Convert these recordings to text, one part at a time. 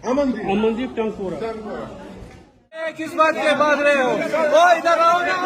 अमनदीप टंगपुरा। किस बात के बात रहे हो? ओ इधर आओ ना।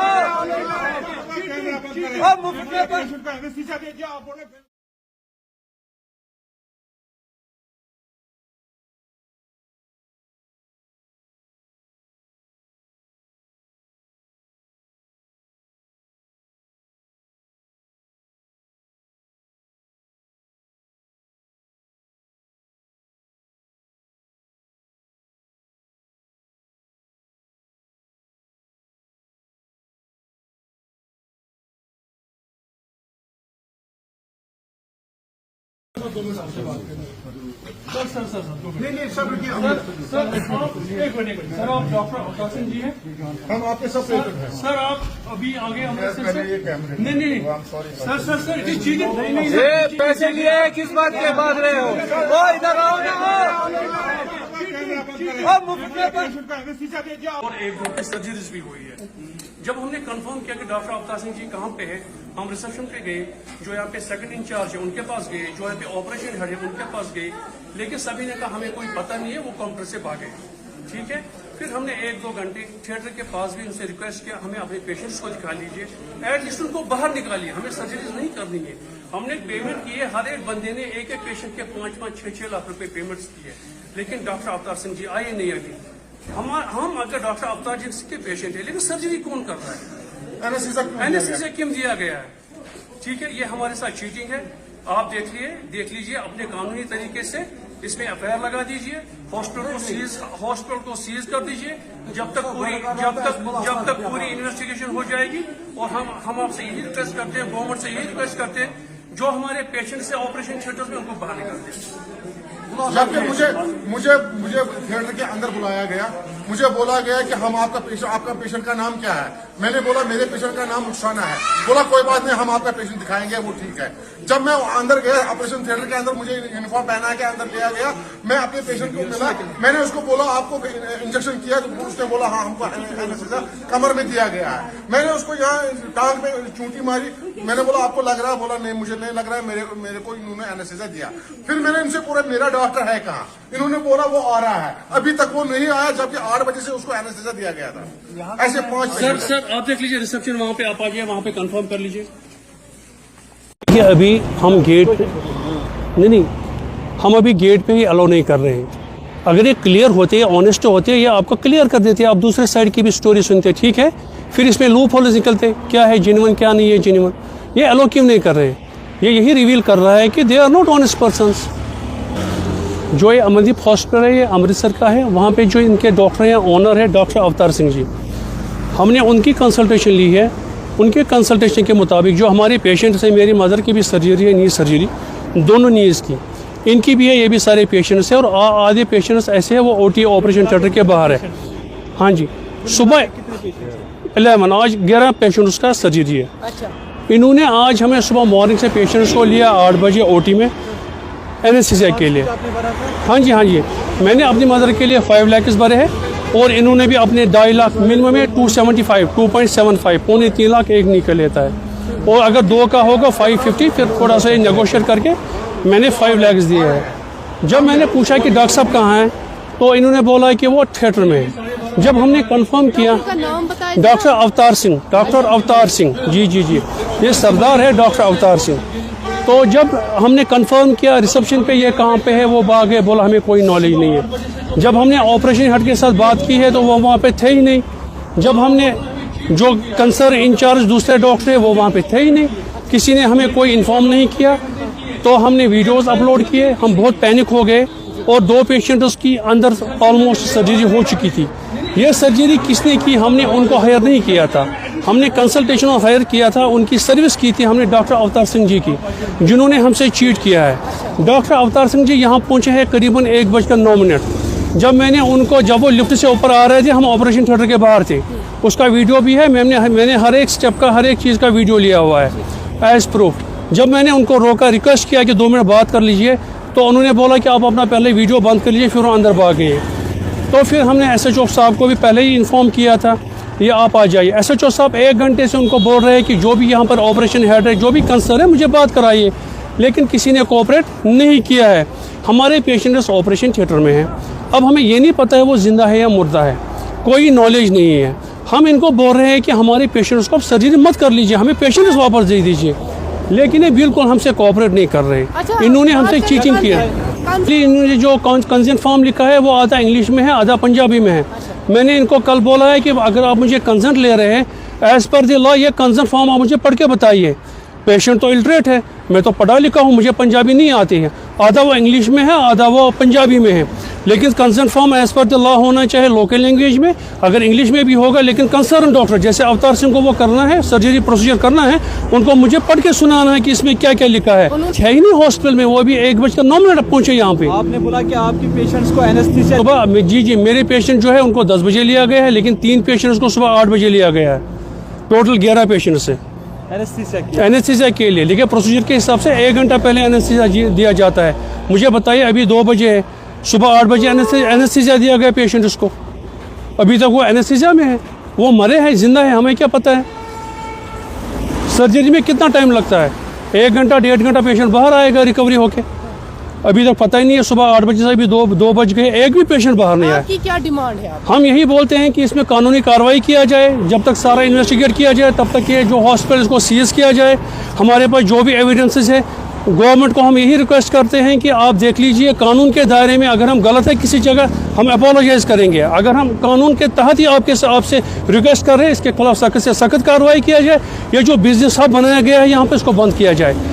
सर आप डॉक्टर अवतार सिंह जी हैं? हम आपके सब पेशेंट हैं। सर आप अभी आगे नहीं सर पैसे लिए किस बात के बात रहे हो? ओ इधर आओ ना। और एक दो की सर्जरीज भी हुई है। जब हमने कंफर्म किया कि डॉक्टर अवतार सिंह जी कहाँ पे है, हम रिसेप्शन पे गए, जो यहाँ पे सेकंड इंचार्ज है उनके पास गए, जो यहाँ पे ऑपरेशन हेड है उनके पास गए, लेकिन सभी ने कहा हमें कोई पता नहीं है, वो काउंटर से भागे। ठीक है, फिर हमने 1-2 घंटे थिएटर के पास भी उनसे रिक्वेस्ट किया हमें अपने पेशेंट्स को दिखा लीजिए, एटलीस्ट उनको बाहर निकालिए, हमें सर्जरीज नहीं करनी है। हमने पेमेंट की है, हर एक बंदे ने एक एक पेशेंट के 5-5, 6-6 लाख रुपए पेमेंट्स किए, लेकिन डॉक्टर अवतार सिंह जी आए नहीं अभी। हम अगर डॉक्टर अवतार सिंह के पेशेंट है, लेकिन सर्जरी कौन कर रहा है? एनेस्थीसिया क्यों दिया गया है? ठीक है, ये हमारे साथ चीटिंग है। आप देख लीजिए अपने कानूनी तरीके से इसमें एफआईआर लगा दीजिए, हॉस्पिटल को सीज कर दीजिए जब तक पूरी इन्वेस्टिगेशन हो जाएगी। और हम आपसे यही रिक्वेस्ट करते हैं, गवर्नमेंट से यही रिक्वेस्ट करते हैं, जो हमारे पेशेंट से ऑपरेशन थिएटर में उनको बाहर निकाल दें। जबकि मुझे थिएटर के अंदर बुलाया गया, मुझे बोला गया कि हम आपका पेशेंट का नाम क्या है? मैंने बोला मेरे पेशेंट का नाम रुखसाना है। बोला कोई बात नहीं, हम आपका पेशेंट दिखाएंगे, वो ठीक है। जब मैं अंदर गया ऑपरेशन थिएटर के अंदर, मुझे यूनिफॉर्म पहना के अंदर लिया गया, मैं अपने पेशेंट को मिला, मैंने उसको बोला आपको इंजेक्शन किया? तो उसने बोला हाँ हमको एनेस्थीसिया कमर में दिया गया है। मैंने उसको यहाँ टांग में चूंटी मारी, मैंने बोला आपको लग रहा है? बोला नहीं मुझे नहीं लग रहा है, मेरे को इन्होंने एनेस्थीसिया दिया। फिर मैंने इनसे पूरा मेरा डॉक्टर है कहाँ? इन्होंने बोला वो आ रहा है, अभी तक वो नहीं आया, जबकि 8 बजे से उसको एनेस्थीसिया दिया गया था। ऐसे 5 सर आप देख लीजिए रिसेप्शन, वहाँ पे आप आ जाइए, वहाँ पे कंफर्म कर लीजिए। अभी हम गेट नहीं हम अभी गेट पे ही अलाउ नहीं कर रहे हैं। अगर ये क्लियर होते हैं, ऑनेस्ट होते हैं, ये आपको क्लियर कर देते हैं, आप दूसरे साइड की भी स्टोरी सुनते, ठीक है? फिर इसमें लूप होल्स निकलते, क्या है जेन्युइन क्या नहीं है जेन्युइन, ये अलाउ क्यों नहीं कर रहे हैं? ये यही रिवील कर रहा है कि they are not honest persons. जो ये अमनदीप हॉस्पिटल है, ये अमृतसर का है, वहाँ पे जो इनके डॉक्टर हैं, ऑनर है डॉक्टर अवतार सिंह जी, हमने उनकी कंसल्टेशन ली है। उनके कंसल्टेशन के मुताबिक जो हमारे पेशेंट्स हैं, मेरी मदर की भी सर्जरी है, नी सर्जरी, दोनों नीज़ की, इनकी भी है, ये भी सारे पेशेंट्स हैं। और आधे पेशेंट्स ऐसे हैं वो ओटी ऑपरेशन थिएटर के बाहर है। हाँ जी, सुबह 11, आज 11 पेशेंट्स का सर्जरी है। इन्होंने आज हमें सुबह मॉर्निंग से पेशेंट्स को लिया 8 बजे ओटी में एनेस्थीसिया के लिए। हाँ जी, मैंने अपनी मदर के लिए 5 लाख भरे हैं, और इन्होंने भी अपने 2.5 लाख, मिनिमम में 2.75 पौने 3 लाख एक निकल लेता है। और अगर 2 का होगा 550, फिर थोड़ा सा नेगोशिएट करके मैंने 5 लाख दिए हैं। जब मैंने पूछा कि डॉक्टर साहब कहाँ हैं, तो इन्होंने बोला कि वो थिएटर में है। जब हमने कंफर्म किया, डॉक्टर अवतार सिंह जी, ये सरदार है डॉक्टर अवतार सिंह। तो जब हमने कंफर्म किया रिसेप्शन पे ये कहाँ पे है, वो भाग गए, बोला हमें कोई नॉलेज नहीं है। जब हमने ऑपरेशन हेड के साथ बात की है, तो वो वहाँ पे थे ही नहीं। जब हमने जो कंसर्न इंचार्ज दूसरे डॉक्टर है, वो वहाँ पे थे ही नहीं, किसी ने हमें कोई इन्फॉर्म नहीं किया। तो हमने वीडियोस अपलोड किए, हम बहुत पैनिक हो गए, और 2 पेशेंट्स की अंदर ऑलमोस्ट सर्जरी हो चुकी थी। ये सर्जरी किसने की? हमने उनको हायर नहीं किया था, हमने कंसल्टेशन और हायर किया था, उनकी सर्विस की थी हमने डॉक्टर अवतार सिंह जी की, जिन्होंने हमसे चीट किया है। डॉक्टर अवतार सिंह जी यहाँ पहुँचे हैं करीबन 1:09। जब वो लिफ्ट से ऊपर आ रहे थे, हम ऑपरेशन थिएटर के बाहर थे, उसका वीडियो भी है, मैंने हर एक स्टेप का, हर एक चीज़ का वीडियो लिया हुआ है एज प्रूफ। जब मैंने उनको रोका, रिक्वेस्ट किया कि 2 मिनट बात कर लीजिए, तो उन्होंने बोला कि आप अपना पहले वीडियो बंद कर लीजिए, फिर वो अंदर भाग गए। तो फिर हमने SHO साहब को भी पहले ही इन्फॉर्म किया था, ये आप आ जाइए। SHO साहब 1 घंटे से उनको बोल रहे हैं कि जो भी यहाँ पर ऑपरेशन हेड है, जो भी कंसर्न है, मुझे बात कराइए, लेकिन किसी ने कोऑपरेट नहीं किया है। हमारे पेशेंट्स ऑपरेशन थिएटर में हैं, अब हमें ये नहीं पता है वो जिंदा है या मुर्दा है, कोई नॉलेज नहीं है। हम इनको बोल रहे हैं कि हमारे पेशेंट्स को आप सर्जरी मत कर लीजिए, हमें पेशेंट्स वापस दे दीजिए, लेकिन ये बिल्कुल हमसे कोऑपरेट नहीं कर रहे। अच्छा, इन्होंने हमसे चीटिंग किया है। इन्होंने जो कंसेंट फॉर्म लिखा है वो आधा इंग्लिश में है, आधा पंजाबी में है। मैंने इनको कल बोला है कि अगर आप मुझे कंसेंट ले रहे हैं एज पर द लॉ, ये कंसेंट फॉर्म आप मुझे पढ़ के बताइए। पेशेंट तो इलटरेट है, मैं तो पढ़ा लिखा हूँ, मुझे पंजाबी नहीं आती है, आधा वो इंग्लिश में है, आधा वो पंजाबी में है। लेकिन concern form as per the law होना चाहिए लोकल लैंग्वेज में, अगर इंग्लिश में भी होगा, लेकिन कंसर्न डॉक्टर जैसे अवतार सिंह को वो करना है, सर्जरी प्रोसीजर करना है, उनको मुझे पढ़ के सुनाना है कि इसमें क्या क्या लिखा है ही नहीं हॉस्पिटल में। वो भी 1:09 पहुंचे यहाँ पे। आपने बोला कि आपके पेशेंट्स को एनेस्थीसिया सुबह जी मेरे पेशेंट जो है उनको 10 बजे लिया गया है, लेकिन 3 पेशेंट्स को सुबह 8 बजे लिया गया है। टोटल 11 पेशेंट्स है एनेस्थीसिया के लिए, लेकिन प्रोसीजर के हिसाब से 1 घंटा पहले एनेस्थीसिया दिया जाता है। मुझे बताइए अभी 2 बजे है, सुबह 8 बजे एनेस्थीसिया दिया गया पेशेंट्स को, अभी तक वो एनेस्थीसिया में है, वो मरे हैं जिंदा है हमें क्या पता है। सर्जरी में कितना टाइम लगता है, 1 घंटा 1.5 घंटा पेशेंट बाहर आएगा रिकवरी होके, अभी तक पता ही नहीं है। सुबह 8 बजे से अभी 2 बज गए, एक भी पेशेंट बाहर नहीं आया। आपकी क्या डिमांड है? हम यही बोलते हैं कि इसमें कानूनी कार्रवाई किया जाए, जब तक सारा इन्वेस्टिगेट किया जाए तब तक ये जो हॉस्पिटल इसको सीज किया जाए। हमारे पास जो भी एविडेंसेस है, गवर्नमेंट को हम यही रिक्वेस्ट करते हैं कि आप देख लीजिए कानून के दायरे में, अगर हम गलत है किसी जगह हम अपोलोजाइज करेंगे, अगर हम कानून के तहत ही आपसे रिक्वेस्ट कर रहे हैं इसके खिलाफ सख्त से सख्त कार्रवाई किया जाए। ये जो बिजनेस हब बनाया गया है यहाँ पे इसको बंद किया जाए।